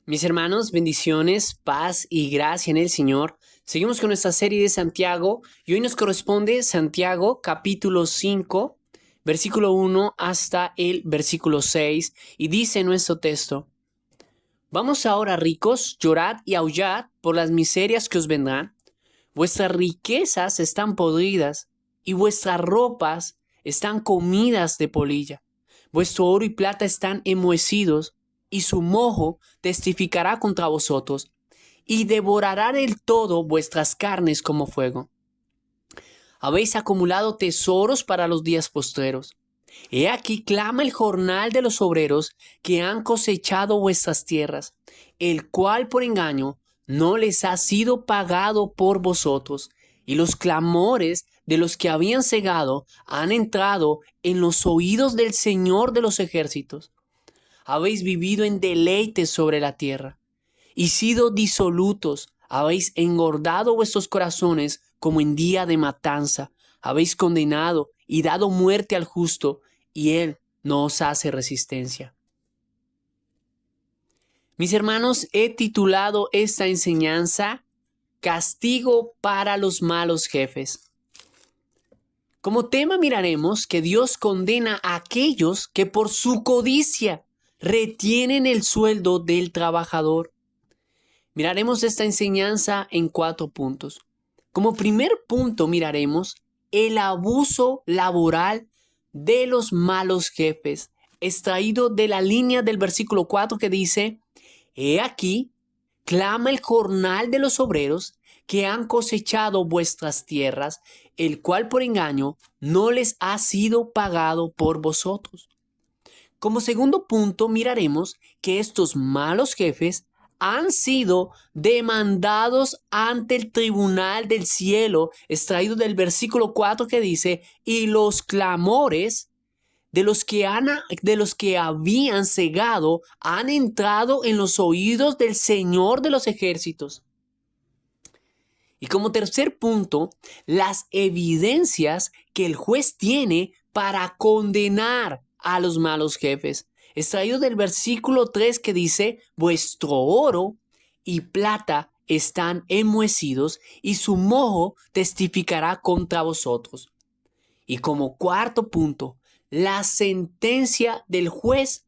Mis hermanos, bendiciones, paz y gracia en el Señor. Seguimos con nuestra serie de Santiago y hoy nos corresponde Santiago capítulo 5, versículo 1 hasta el versículo 6 y dice nuestro texto: Vamos ahora, ricos, llorad y aullad por las miserias que os vendrán. Vuestras riquezas están podridas y vuestras ropas están comidas de polilla. Vuestro oro y plata están enmohecidos y su moho testificará contra vosotros y devorará del todo vuestras carnes como fuego. Habéis acumulado tesoros para los días postreros. He aquí clama el jornal de los obreros que han cosechado vuestras tierras, el cual por engaño no les ha sido pagado por vosotros, y los clamores de los que habían cegado han entrado en los oídos del Señor de los ejércitos. Habéis vivido en deleites sobre la tierra, y sido disolutos, habéis engordado vuestros corazones como en día de matanza, habéis condenado y dado muerte al justo, y él no os hace resistencia. Mis hermanos, he titulado esta enseñanza Castigo para los malos jefes. Como tema miraremos que Dios condena a aquellos que por su codicia retienen el sueldo del trabajador. Miraremos esta enseñanza en 4 puntos. Como primer punto miraremos el abuso laboral de los malos jefes, extraído de la línea del versículo 4 que dice: He aquí, clama el jornal de los obreros que han cosechado vuestras tierras, el cual por engaño no les ha sido pagado por vosotros. Como segundo punto miraremos que estos malos jefes han sido demandados ante el tribunal del cielo, extraído del versículo 4 que dice: y los clamores de los que habían cegado han entrado en los oídos del Señor de los ejércitos. Y como tercer punto, las evidencias que el juez tiene para condenar a los malos jefes, extraído del versículo 3 que dice: vuestro oro y plata están enmohecidos y su moho testificará contra vosotros. Y como cuarto punto, la sentencia del juez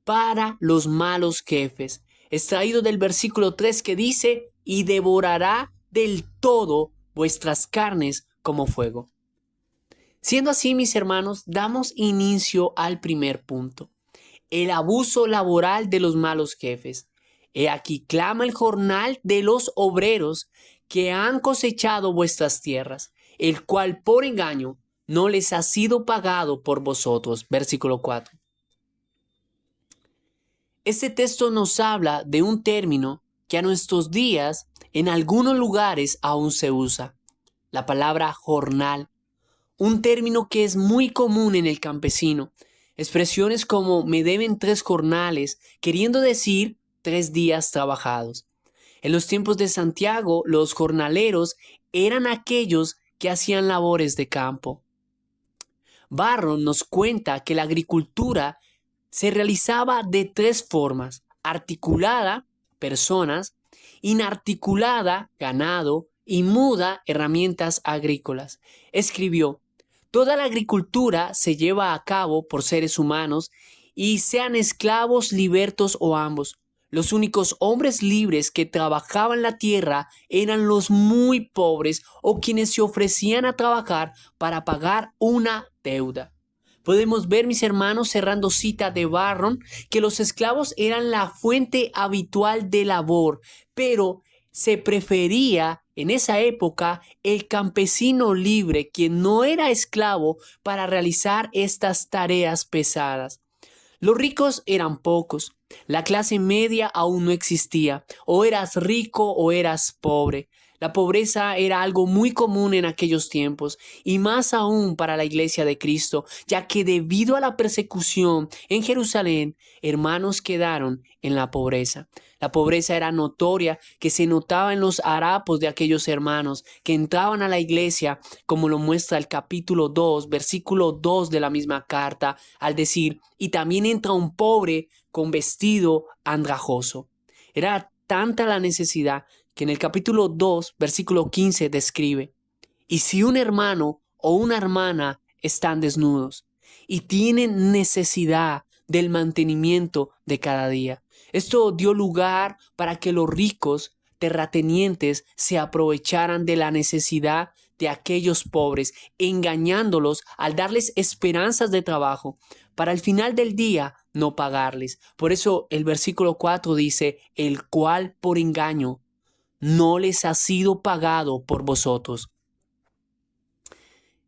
para los malos jefes, extraído del versículo 3 que dice: y devorará del todo vuestras carnes como fuego. Siendo así, mis hermanos, damos inicio al primer punto: el abuso laboral de los malos jefes. He aquí clama el jornal de los obreros que han cosechado vuestras tierras, el cual por engaño no les ha sido pagado por vosotros. Versículo 4. Este texto nos habla de un término que a nuestros días en algunos lugares aún se usa: la palabra jornal. Un término que es muy común en el campesino. Expresiones como me deben 3 jornales, queriendo decir 3 días trabajados. En los tiempos de Santiago, los jornaleros eran aquellos que hacían labores de campo. Barron nos cuenta que la agricultura se realizaba de 3 formas: articulada, personas; inarticulada, ganado; y muda, herramientas agrícolas. Escribió: toda la agricultura se lleva a cabo por seres humanos, y sean esclavos, libertos o ambos. Los únicos hombres libres que trabajaban la tierra eran los muy pobres o quienes se ofrecían a trabajar para pagar una deuda. Podemos ver, mis hermanos, cerrando cita de Barron, que los esclavos eran la fuente habitual de labor, pero se prefería en esa época el campesino libre, quien no era esclavo, para realizar estas tareas pesadas. Los ricos eran pocos. La clase media aún no existía. O eras rico o eras pobre. La pobreza era algo muy común en aquellos tiempos, y más aún para la Iglesia de Cristo, ya que debido a la persecución en Jerusalén, hermanos quedaron en la pobreza. La pobreza era notoria, que se notaba en los harapos de aquellos hermanos que entraban a la iglesia, como lo muestra el capítulo 2, versículo 2 de la misma carta, al decir: y también entra un pobre con vestido andrajoso. Era tanta la necesidad que en el capítulo 2, versículo 15 describe: y si un hermano o una hermana están desnudos y tienen necesidad del mantenimiento de cada día. Esto dio lugar para que los ricos terratenientes se aprovecharan de la necesidad de aquellos pobres, engañándolos al darles esperanzas de trabajo, para al final del día no pagarles. Por eso el versículo 4 dice: el cual por engaño no les ha sido pagado por vosotros.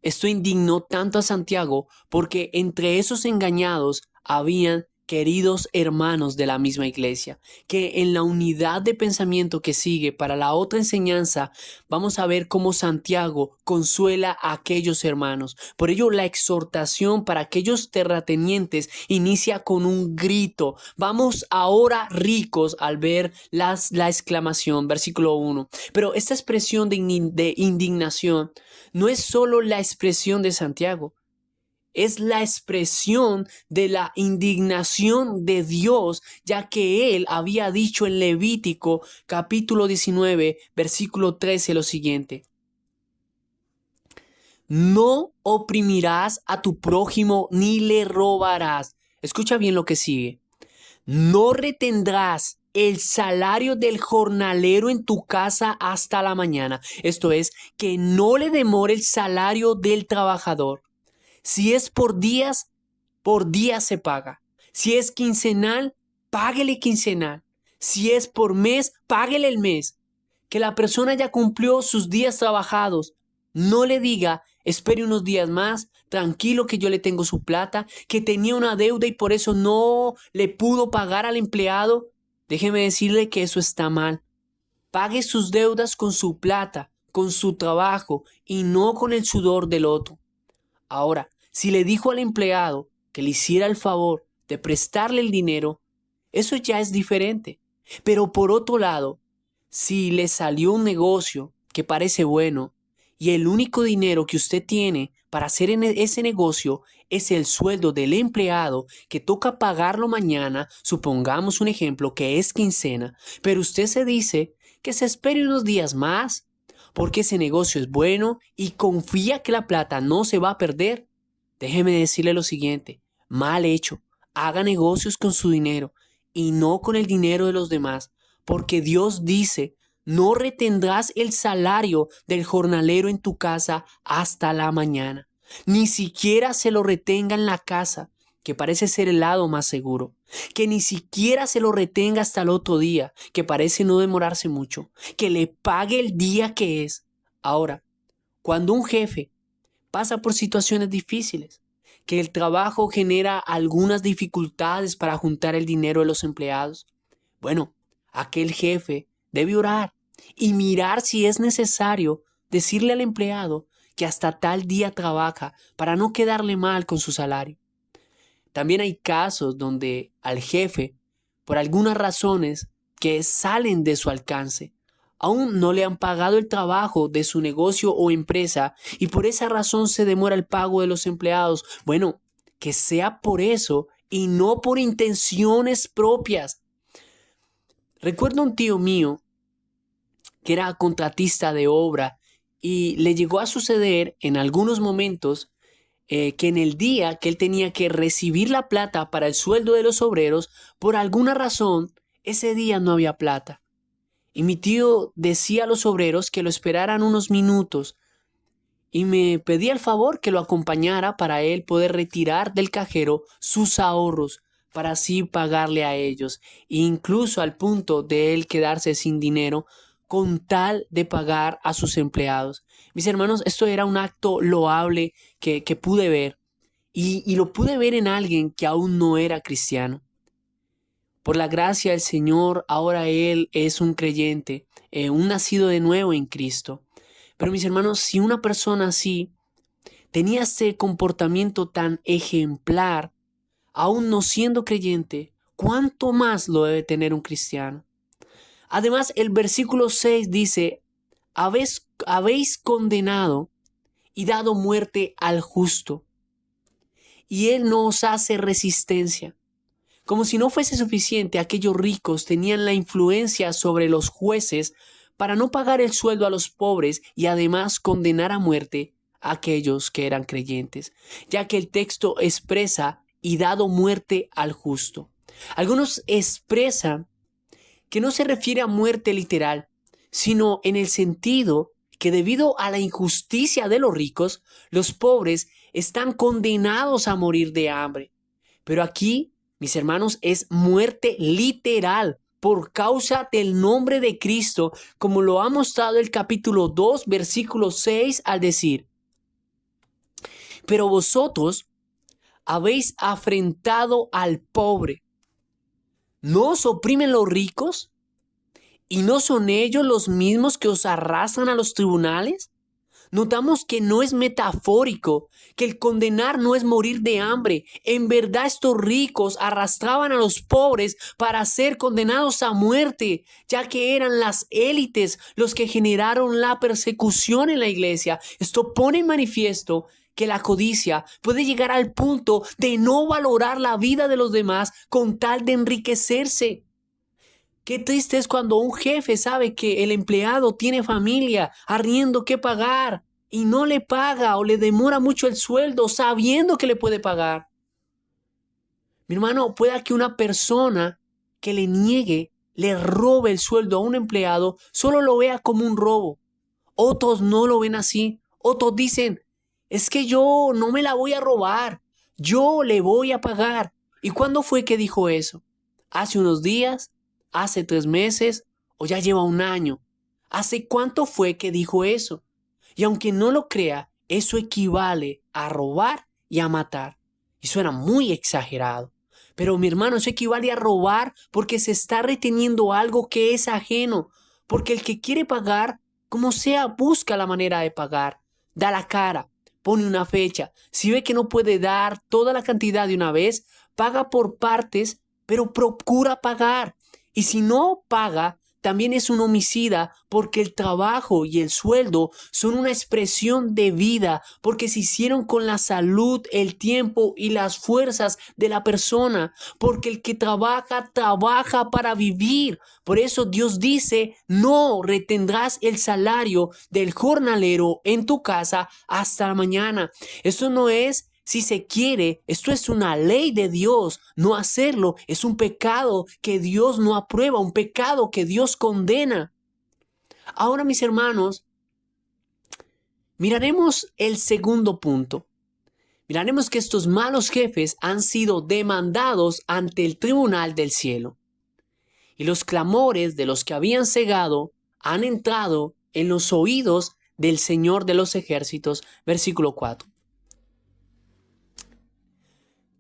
Esto indignó tanto a Santiago porque entre esos engañados habían queridos hermanos de la misma iglesia, que en la unidad de pensamiento que sigue para la otra enseñanza vamos a ver cómo Santiago consuela a aquellos hermanos. Por ello la exhortación para aquellos terratenientes inicia con un grito: vamos ahora ricos, al ver la exclamación, versículo 1. Pero esta expresión de indignación no es solo la expresión de Santiago, es la expresión de la indignación de Dios, ya que Él había dicho en Levítico capítulo 19, versículo 13 lo siguiente: no oprimirás a tu prójimo ni le robarás. Escucha bien lo que sigue: no retendrás el salario del jornalero en tu casa hasta la mañana. Esto es, que no le demore el salario del trabajador. Si es por días se paga. Si es quincenal, páguele quincenal. Si es por mes, páguele el mes. Que la persona ya cumplió sus días trabajados. No le diga: espere unos días más, tranquilo que yo le tengo su plata, que tenía una deuda y por eso no le pudo pagar al empleado. Déjeme decirle que eso está mal. Pague sus deudas con su plata, con su trabajo y no con el sudor del otro. Ahora, si le dijo al empleado que le hiciera el favor de prestarle el dinero, eso ya es diferente. Pero por otro lado, si le salió un negocio que parece bueno y el único dinero que usted tiene para hacer ese negocio es el sueldo del empleado que toca pagarlo mañana, supongamos un ejemplo que es quincena, pero usted se dice que se espere unos días más porque ese negocio es bueno y confía que la plata no se va a perder, déjeme decirle lo siguiente: mal hecho. Haga negocios con su dinero y no con el dinero de los demás, porque Dios dice: no retendrás el salario del jornalero en tu casa hasta la mañana. Ni siquiera se lo retenga en la casa, que parece ser el lado más seguro. Que ni siquiera se lo retenga hasta el otro día, que parece no demorarse mucho. Que le pague el día que es. Ahora, cuando un jefe pasa por situaciones difíciles, que el trabajo genera algunas dificultades para juntar el dinero de los empleados, bueno, aquel jefe debe orar y mirar si es necesario decirle al empleado que hasta tal día trabaja para no quedarle mal con su salario. También hay casos donde al jefe, por algunas razones que salen de su alcance, aún no le han pagado el trabajo de su negocio o empresa y por esa razón se demora el pago de los empleados. Bueno, que sea por eso y no por intenciones propias. Recuerdo un tío mío que era contratista de obra y le llegó a suceder en algunos momentos que en el día que él tenía que recibir la plata para el sueldo de los obreros, por alguna razón, ese día no había plata. Y mi tío decía a los obreros que lo esperaran unos minutos y me pedía el favor que lo acompañara para él poder retirar del cajero sus ahorros para así pagarle a ellos, incluso al punto de él quedarse sin dinero con tal de pagar a sus empleados. Mis hermanos, esto era un acto loable que pude ver y lo pude ver en alguien que aún no era cristiano. Por la gracia del Señor, ahora él es un creyente, un nacido de nuevo en Cristo. Pero mis hermanos, si una persona así tenía este comportamiento tan ejemplar, aún no siendo creyente, ¿cuánto más lo debe tener un cristiano? Además, el versículo 6 dice: habéis condenado y dado muerte al justo, y él no os hace resistencia. Como si no fuese suficiente, aquellos ricos tenían la influencia sobre los jueces para no pagar el sueldo a los pobres y además condenar a muerte a aquellos que eran creyentes, ya que el texto expresa y dado muerte al justo. Algunos expresan que no se refiere a muerte literal, sino en el sentido que debido a la injusticia de los ricos, los pobres están condenados a morir de hambre. Pero aquí, mis hermanos, es muerte literal por causa del nombre de Cristo, como lo ha mostrado el capítulo 2, versículo 6 al decir: pero vosotros habéis afrentado al pobre. ¿No os oprimen los ricos? ¿Y no son ellos los mismos que os arrastran a los tribunales? Notamos que no es metafórico, que el condenar no es morir de hambre. En verdad estos ricos arrastraban a los pobres para ser condenados a muerte, ya que eran las élites los que generaron la persecución en la iglesia. Esto pone en manifiesto que la codicia puede llegar al punto de no valorar la vida de los demás con tal de enriquecerse. Qué triste es cuando un jefe sabe que el empleado tiene familia, arriendo que pagar y no le paga o le demora mucho el sueldo sabiendo que le puede pagar. Mi hermano, pueda que una persona que le niegue, le robe el sueldo a un empleado, solo lo vea como un robo. Otros no lo ven así. Otros dicen, es que yo no me la voy a robar, yo le voy a pagar. ¿Y cuándo fue que dijo eso? ¿Hace unos días? ¿Hace 3 meses? ¿O ya lleva un año? ¿Hace cuánto fue que dijo eso? Y aunque no lo crea, eso equivale a robar y a matar. Y suena muy exagerado. Pero mi hermano, eso equivale a robar porque se está reteniendo algo que es ajeno. Porque el que quiere pagar, como sea, busca la manera de pagar. Da la cara, pone una fecha. Si ve que no puede dar toda la cantidad de una vez, paga por partes, pero procura pagar. Y si no paga, también es un homicida porque el trabajo y el sueldo son una expresión de vida, porque se hicieron con la salud, el tiempo y las fuerzas de la persona, porque el que trabaja, trabaja para vivir. Por eso Dios dice, no retendrás el salario del jornalero en tu casa hasta la mañana. Eso no es si se quiere, esto es una ley de Dios. No hacerlo es un pecado que Dios no aprueba, un pecado que Dios condena. Ahora, mis hermanos, miraremos el segundo punto. Miraremos que estos malos jefes han sido demandados ante el tribunal del cielo. Y los clamores de los que habían cegado han entrado en los oídos del Señor de los ejércitos. Versículo 4.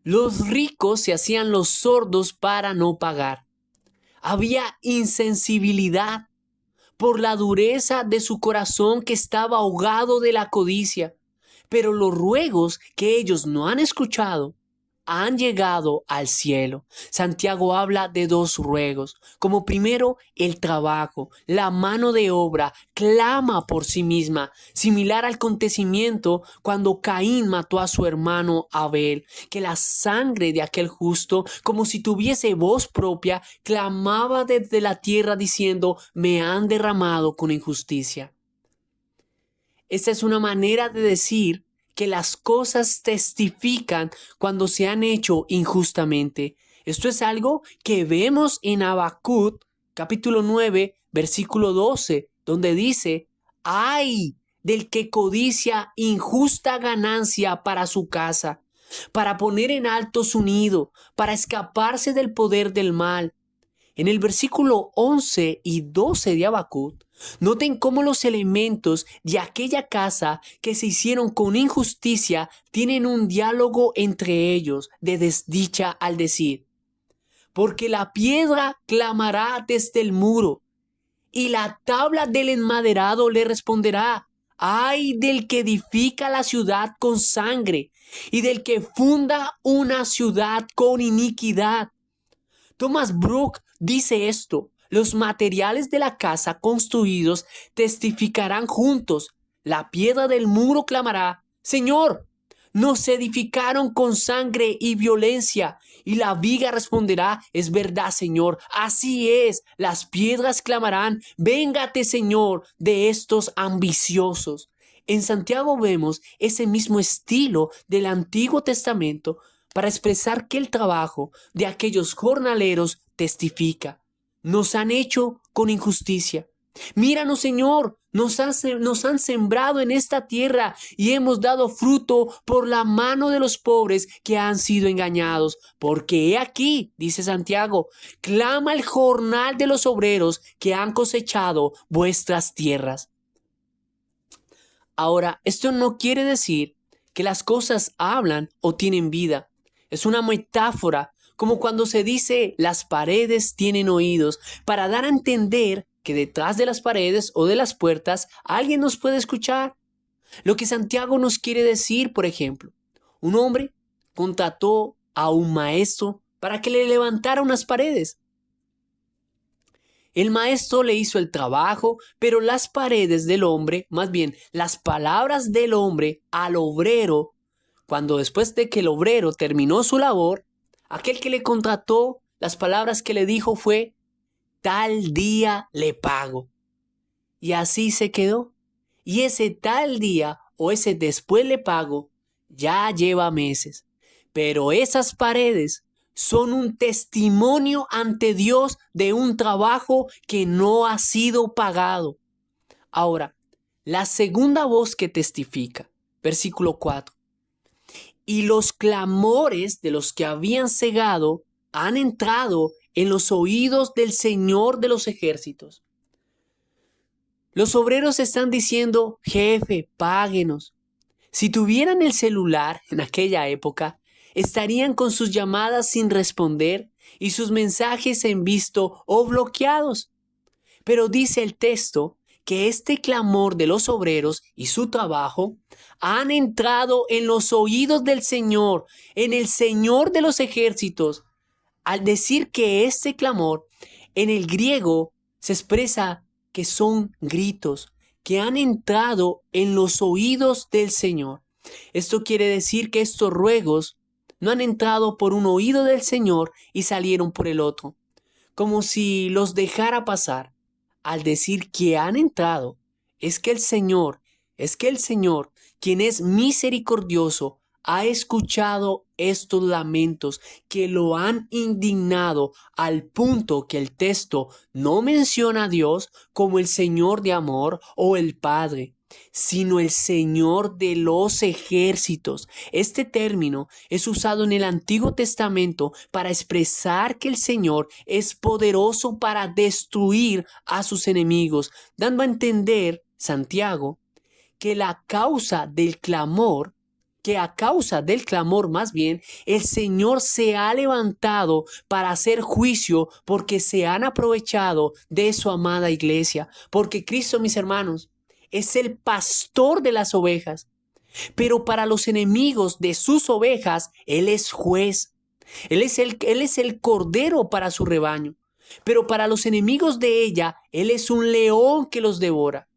Los ricos se hacían los sordos para no pagar. Había insensibilidad por la dureza de su corazón que estaba ahogado de la codicia. Pero los ruegos que ellos no han escuchado han llegado al cielo. Santiago habla de 2 ruegos. Como primero, el trabajo, la mano de obra clama por sí misma, similar al acontecimiento cuando Caín mató a su hermano Abel, que la sangre de aquel justo, como si tuviese voz propia, clamaba desde la tierra diciendo, me han derramado con injusticia. Esta es una manera de decir que las cosas testifican cuando se han hecho injustamente. Esto es algo que vemos en Habacuc, capítulo 9, versículo 12, donde dice, ¡ay del que codicia injusta ganancia para su casa, para poner en alto su nido, para escaparse del poder del mal! En el versículo 11 y 12 de Habacuc, noten cómo los elementos de aquella casa que se hicieron con injusticia tienen un diálogo entre ellos de desdicha al decir, porque la piedra clamará desde el muro y la tabla del enmaderado le responderá, ay del que edifica la ciudad con sangre y del que funda una ciudad con iniquidad. Thomas Brooks dice esto, los materiales de la casa construidos testificarán juntos, la piedra del muro clamará, Señor, Nos edificaron con sangre y violencia. Y la viga responderá, es verdad, Señor. Así es. Las piedras clamarán, véngate, Señor, de estos ambiciosos. En Santiago vemos ese mismo estilo del Antiguo Testamento para expresar que el trabajo de aquellos jornaleros testifica. Nos han hecho con injusticia. Míranos, Señor, nos han sembrado en esta tierra y hemos dado fruto por la mano de los pobres que han sido engañados. Porque he aquí, dice Santiago, clama el jornal de los obreros que han cosechado vuestras tierras. Ahora, esto no quiere decir que las cosas hablan o tienen vida. Es una metáfora, como cuando se dice las paredes tienen oídos, para dar a entender que detrás de las paredes o de las puertas alguien nos puede escuchar. Lo que Santiago nos quiere decir, por ejemplo, un hombre contrató a un maestro para que le levantara unas paredes. El maestro le hizo el trabajo, pero las paredes del hombre, más bien las palabras del hombre al obrero, cuando después de que el obrero terminó su labor, aquel que le contrató, las palabras que le dijo fue, tal día le pago. Y así se quedó. Y ese tal día o ese después le pago ya lleva meses. Pero esas paredes son un testimonio ante Dios de un trabajo que no ha sido pagado. Ahora, la segunda voz que testifica, versículo 4. Y los clamores de los que habían cegado han entrado en los oídos del Señor de los ejércitos. Los obreros están diciendo, jefe, páguenos. Si tuvieran el celular en aquella época, estarían con sus llamadas sin responder y sus mensajes en visto o bloqueados. Pero dice el texto que este clamor de los obreros y su trabajo han entrado en los oídos del Señor, en el Señor de los ejércitos. Al decir que este clamor en el griego se expresa que son gritos que han entrado en los oídos del Señor. Esto quiere decir que estos ruegos no han entrado por un oído del Señor y salieron por el otro, como si los dejara pasar. Al decir que han entrado, es que el Señor, quien es misericordioso, ha escuchado estos lamentos que lo han indignado al punto que el texto no menciona a Dios como el Señor de amor o el Padre, sino el Señor de los ejércitos. Este término es usado en el Antiguo Testamento para expresar que el Señor es poderoso para destruir a sus enemigos, dando a entender, Santiago, que a causa del clamor más bien, el Señor se ha levantado para hacer juicio porque se han aprovechado de su amada iglesia. Porque Cristo, mis hermanos, es el pastor de las ovejas. Pero para los enemigos de sus ovejas, Él es juez. Él es el cordero para su rebaño. Pero para los enemigos de ella, Él es un león que los devora.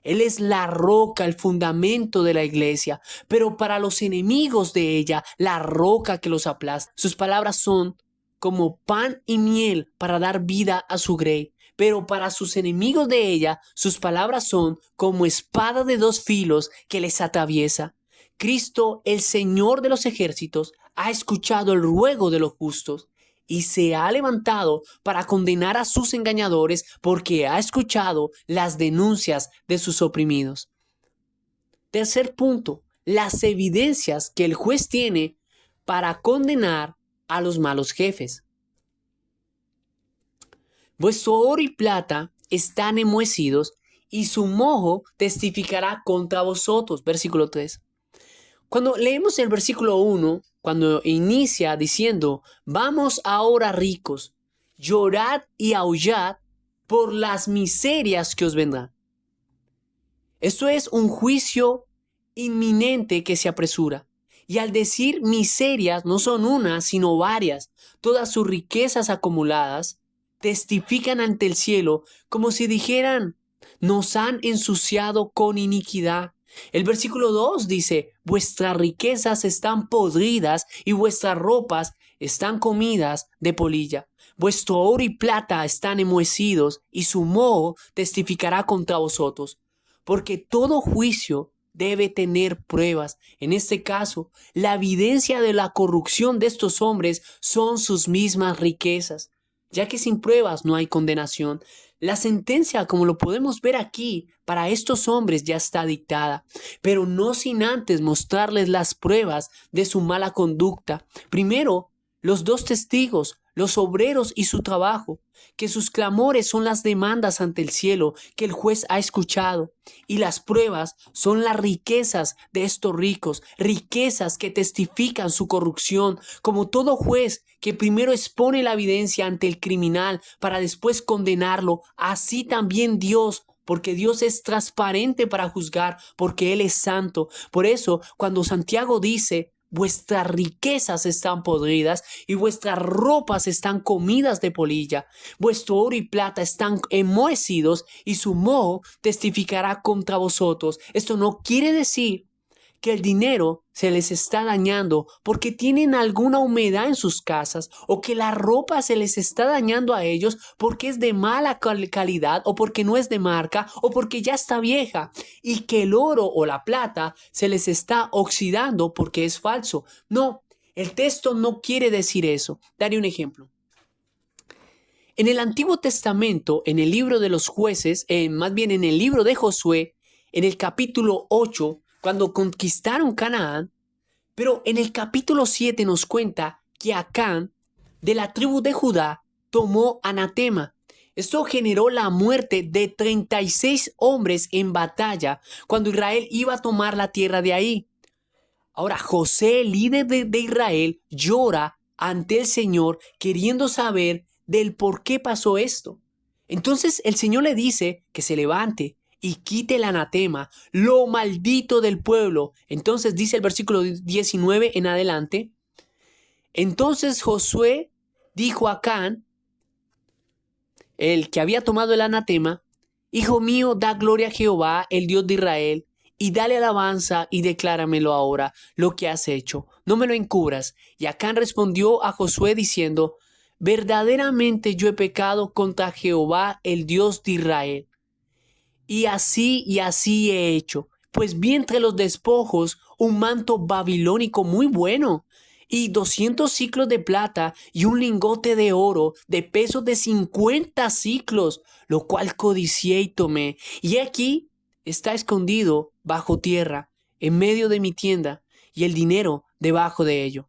Él es la roca, el fundamento de la iglesia, pero para los enemigos de ella, la roca que los aplasta. Sus palabras son como pan y miel para dar vida a su grey, pero para sus enemigos de ella, sus palabras son como espada de dos filos que les atraviesa. Cristo, el Señor de los ejércitos, ha escuchado el ruego de los justos y se ha levantado para condenar a sus engañadores porque ha escuchado las denuncias de sus oprimidos. Tercer punto, las evidencias que el juez tiene para condenar a los malos jefes. Vuestro oro y plata están enmohecidos y su moho testificará contra vosotros. Versículo 3. Cuando leemos el versículo 1, cuando inicia diciendo, vamos ahora ricos, llorad y aullad por las miserias que os vendrán. Esto es un juicio inminente que se apresura. Y al decir miserias no son una, sino varias. Todas sus riquezas acumuladas testifican ante el cielo como si dijeran, nos han ensuciado con iniquidad. El versículo 2 dice, vuestras riquezas están podridas y vuestras ropas están comidas de polilla. Vuestro oro y plata están enmohecidos y su moho testificará contra vosotros. Porque todo juicio debe tener pruebas. En este caso, la evidencia de la corrupción de estos hombres son sus mismas riquezas, ya que sin pruebas no hay condenación. La sentencia, como lo podemos ver aquí, para estos hombres ya está dictada, pero no sin antes mostrarles las pruebas de su mala conducta. Primero, los dos testigos, los obreros y su trabajo, que sus clamores son las demandas ante el cielo que el juez ha escuchado, y las pruebas son las riquezas de estos ricos, riquezas que testifican su corrupción, como todo juez que primero expone la evidencia ante el criminal para después condenarlo, así también Dios, porque Dios es transparente para juzgar, porque Él es santo. Por eso, cuando Santiago dice: vuestras riquezas están podridas y vuestras ropas están comidas de polilla. Vuestro oro y plata están enmohecidos y su moho testificará contra vosotros. Esto no quiere decir que el dinero se les está dañando porque tienen alguna humedad en sus casas, o que la ropa se les está dañando a ellos porque es de mala calidad, o porque no es de marca, o porque ya está vieja, y que el oro o la plata se les está oxidando porque es falso. No, el texto no quiere decir eso. Daré un ejemplo. En el Antiguo Testamento, en el libro de los jueces, más bien en el libro de Josué, en el capítulo 8, cuando conquistaron Canaán, pero en el capítulo 7 nos cuenta que Acán, de la tribu de Judá, tomó anatema. Esto generó la muerte de 36 hombres en batalla cuando Israel iba a tomar la tierra de ahí. Ahora, José, líder de Israel, llora ante el Señor queriendo saber del por qué pasó esto. Entonces el Señor le dice que se levante y quite el anatema, lo maldito del pueblo. Entonces dice el versículo 19 en adelante: entonces Josué dijo a Acán, el que había tomado el anatema: hijo mío, da gloria a Jehová, el Dios de Israel, y dale alabanza y decláramelo ahora lo que has hecho. No me lo encubras. Y Acán respondió a Josué diciendo: verdaderamente yo he pecado contra Jehová, el Dios de Israel. Y así he hecho. Pues vi entre los despojos un manto babilónico muy bueno, y 200 siclos de plata, y un lingote de oro de peso de 50 siclos, lo cual codicié y tomé. Y aquí está escondido bajo tierra, en medio de mi tienda, y el dinero debajo de ello.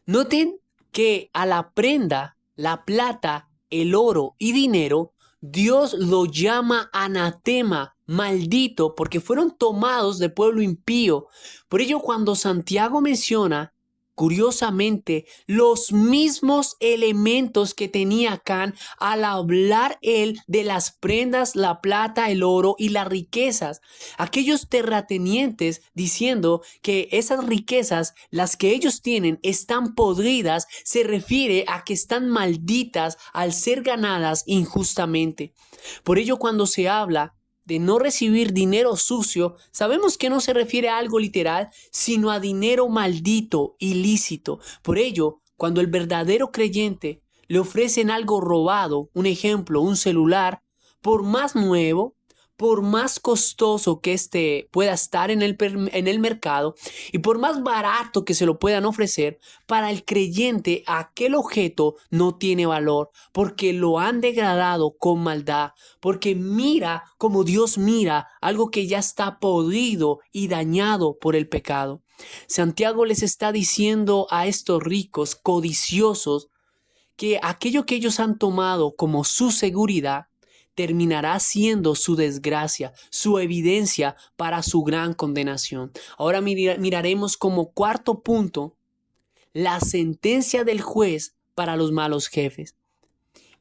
Noten que a la prenda, la plata, el oro y dinero, Dios lo llama anatema, maldito, porque fueron tomados de pueblo impío. Por ello, cuando Santiago menciona, curiosamente, los mismos elementos que tenía Acán al hablar él de las prendas, la plata, el oro y las riquezas, aquellos terratenientes diciendo que esas riquezas, las que ellos tienen, están podridas, se refiere a que están malditas al ser ganadas injustamente. Por ello, cuando se habla de no recibir dinero sucio, sabemos que no se refiere a algo literal, sino a dinero maldito, ilícito. Por ello, cuando el verdadero creyente le ofrecen algo robado, un ejemplo, un celular, por más nuevo, por más costoso que este pueda estar en el mercado y por más barato que se lo puedan ofrecer, para el creyente aquel objeto no tiene valor, porque lo han degradado con maldad, porque mira como Dios mira algo que ya está podrido y dañado por el pecado. Santiago les está diciendo a estos ricos codiciosos que aquello que ellos han tomado como su seguridad terminará siendo su desgracia, su evidencia para su gran condenación. Ahora miraremos como cuarto punto la sentencia del juez para los malos jefes.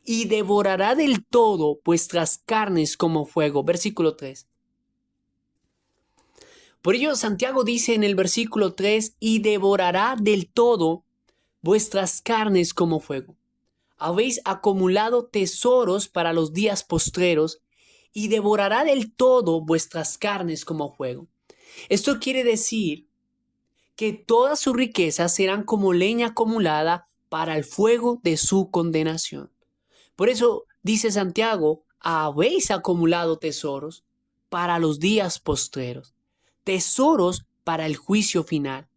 Y devorará del todo vuestras carnes como fuego. Versículo 3. Por ello Santiago dice en el versículo 3, y devorará del todo vuestras carnes como fuego. Habéis acumulado tesoros para los días postreros, y devorará del todo vuestras carnes como fuego. Esto quiere decir que todas sus riquezas serán como leña acumulada para el fuego de su condenación. Por eso dice Santiago, habéis acumulado tesoros para los días postreros, tesoros para el juicio final.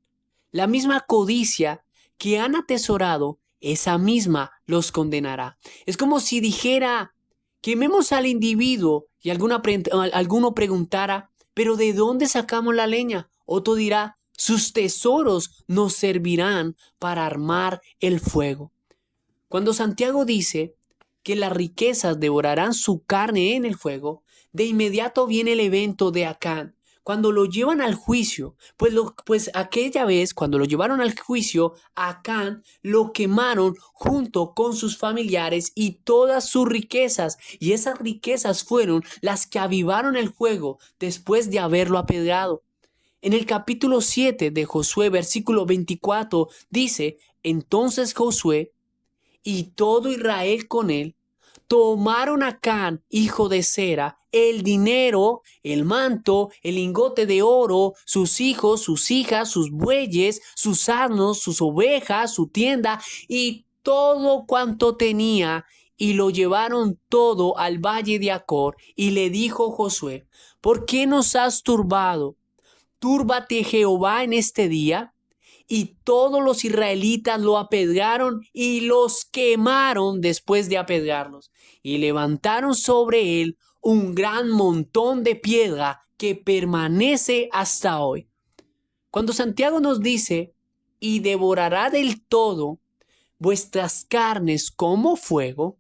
La misma codicia que han atesorado, esa misma los condenará. Es como si dijera, quememos al individuo y alguno preguntara, ¿pero de dónde sacamos la leña? Otro dirá, sus tesoros nos servirán para armar el fuego. Cuando Santiago dice que las riquezas devorarán su carne en el fuego, de inmediato viene el evento de Acán. Cuando lo llevan al juicio, pues aquella vez, cuando lo llevaron al juicio, Acán lo quemaron junto con sus familiares y todas sus riquezas. Y esas riquezas fueron las que avivaron el fuego después de haberlo apedreado. En el capítulo 7 de Josué, versículo 24, dice, entonces Josué y todo Israel con él, tomaron a Acán, hijo de Zera, el dinero, el manto, el lingote de oro, sus hijos, sus hijas, sus bueyes, sus asnos, sus ovejas, su tienda y todo cuanto tenía, y lo llevaron todo al valle de Acor. Y le dijo Josué, ¿por qué nos has turbado? Túrbate Jehová en este día. Y todos los israelitas lo apedrearon y los quemaron después de apedrearlos. Y levantaron sobre él un gran montón de piedra que permanece hasta hoy. Cuando Santiago nos dice, y devorará del todo vuestras carnes como fuego,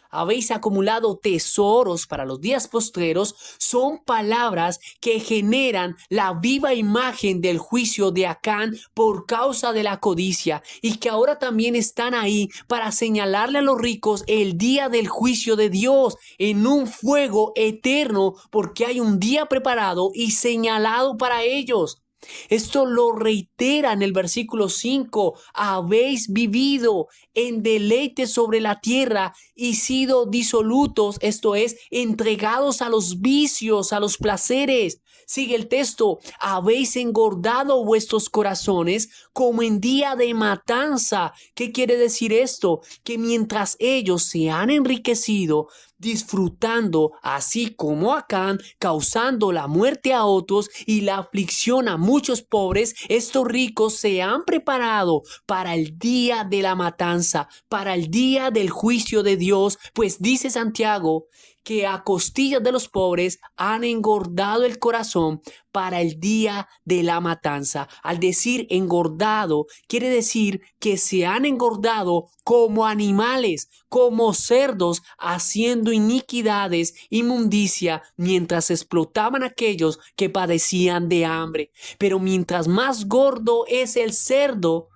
habéis acumulado tesoros para los días postreros, son palabras que generan la viva imagen del juicio de Acán por causa de la codicia y que ahora también están ahí para señalarle a los ricos el día del juicio de Dios en un fuego eterno, porque hay un día preparado y señalado para ellos. Esto lo reitera en el versículo 5. Habéis vivido en deleite sobre la tierra y sido disolutos, esto es, entregados a los vicios, a los placeres. Sigue el texto. Habéis engordado vuestros corazones como en día de matanza. ¿Qué quiere decir esto? Que mientras ellos se han enriquecido, disfrutando así como Acán, causando la muerte a otros y la aflicción a muchos pobres, estos ricos se han preparado para el día de la matanza, para el día del juicio de Dios, pues dice Santiago que a costillas de los pobres han engordado el corazón para el día de la matanza. Al decir engordado, quiere decir que se han engordado como animales, como cerdos, haciendo iniquidades, inmundicia, mientras explotaban a aquellos que padecían de hambre. Pero mientras más gordo es el cerdo,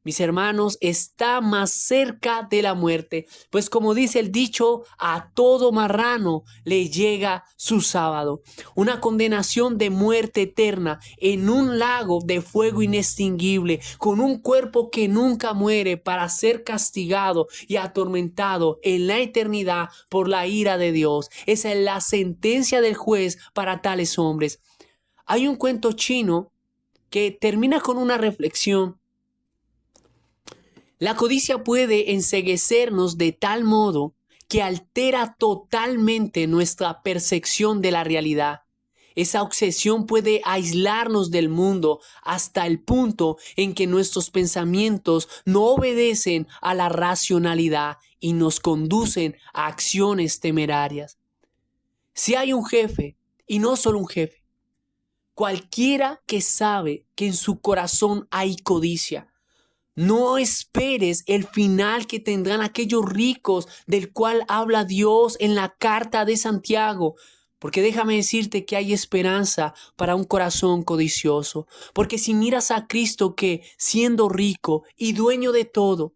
mis hermanos, está más cerca de la muerte, pues como dice el dicho, a todo marrano le llega su sábado. Una condenación de muerte eterna en un lago de fuego inextinguible, con un cuerpo que nunca muere para ser castigado y atormentado en la eternidad por la ira de Dios. Esa es la sentencia del juez para tales hombres. Hay un cuento chino que termina con una reflexión. La codicia puede enceguecernos de tal modo que altera totalmente nuestra percepción de la realidad. Esa obsesión puede aislarnos del mundo hasta el punto en que nuestros pensamientos no obedecen a la racionalidad y nos conducen a acciones temerarias. Si hay un jefe, y no solo un jefe, cualquiera que sabe que en su corazón hay codicia, no esperes el final que tendrán aquellos ricos del cual habla Dios en la carta de Santiago. Porque déjame decirte que hay esperanza para un corazón codicioso. Porque si miras a Cristo que, siendo rico y dueño de todo,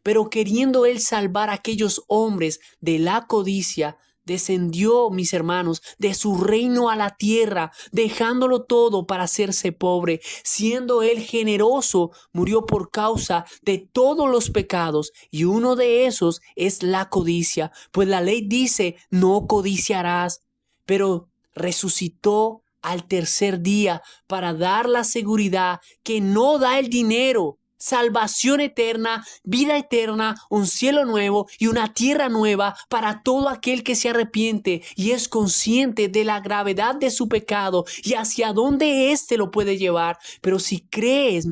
pero queriendo Él salvar a aquellos hombres de la codicia, descendió, mis hermanos, de su reino a la tierra, dejándolo todo para hacerse pobre. Siendo Él generoso, murió por causa de todos los pecados, y uno de esos es la codicia. Pues la ley dice, no codiciarás, pero resucitó al tercer día para dar la seguridad que no da el dinero. Salvación eterna, vida eterna, un cielo nuevo y una tierra nueva para todo aquel que se arrepiente y es consciente de la gravedad de su pecado y hacia dónde éste lo puede llevar. Pero si crees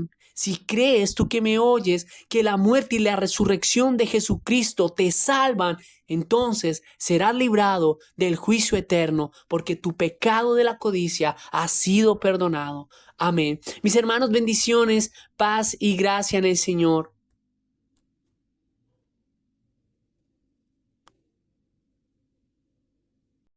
tú que me oyes, que la muerte y la resurrección de Jesucristo te salvan, entonces serás librado del juicio eterno, porque tu pecado de la codicia ha sido perdonado. Amén. Mis hermanos, bendiciones, paz y gracia en el Señor.